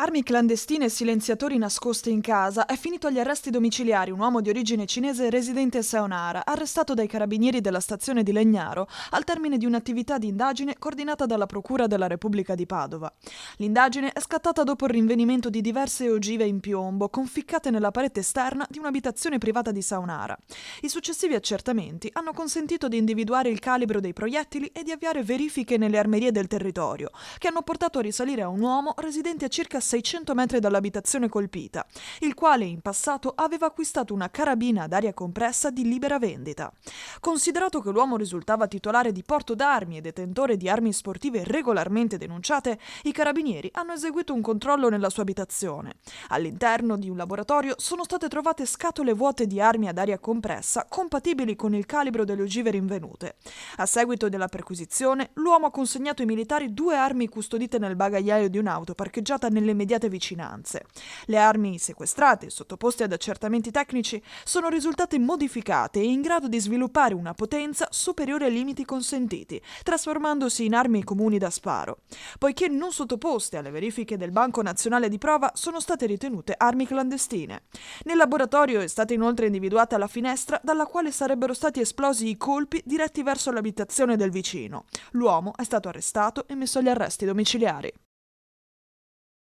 Armi clandestine e silenziatori nascosti in casa. È finito agli arresti domiciliari un uomo di origine cinese residente a Saonara, arrestato dai carabinieri della stazione di Legnaro al termine di un'attività di indagine coordinata dalla Procura della Repubblica di Padova. L'indagine è scattata dopo il rinvenimento di diverse ogive in piombo conficcate nella parete esterna di un'abitazione privata di Saonara. I successivi accertamenti hanno consentito di individuare il calibro dei proiettili e di avviare verifiche nelle armerie del territorio, che hanno portato a risalire a un uomo residente a circa 600 metri dall'abitazione colpita, il quale in passato aveva acquistato una carabina ad aria compressa di libera vendita. Considerato che l'uomo risultava titolare di porto d'armi e detentore di armi sportive regolarmente denunciate, i carabinieri hanno eseguito un controllo nella sua abitazione. All'interno di un laboratorio sono state trovate scatole vuote di armi ad aria compressa compatibili con il calibro delle ogive rinvenute. A seguito della perquisizione, l'uomo ha consegnato ai militari 2 armi custodite nel bagagliaio di un'auto parcheggiata nelle immediate vicinanze. Le armi sequestrate e sottoposte ad accertamenti tecnici sono risultate modificate e in grado di sviluppare una potenza superiore ai limiti consentiti, trasformandosi in armi comuni da sparo. Poiché non sottoposte alle verifiche del Banco Nazionale di Prova, sono state ritenute armi clandestine. Nel laboratorio è stata inoltre individuata la finestra dalla quale sarebbero stati esplosi i colpi diretti verso l'abitazione del vicino. L'uomo è stato arrestato e messo agli arresti domiciliari.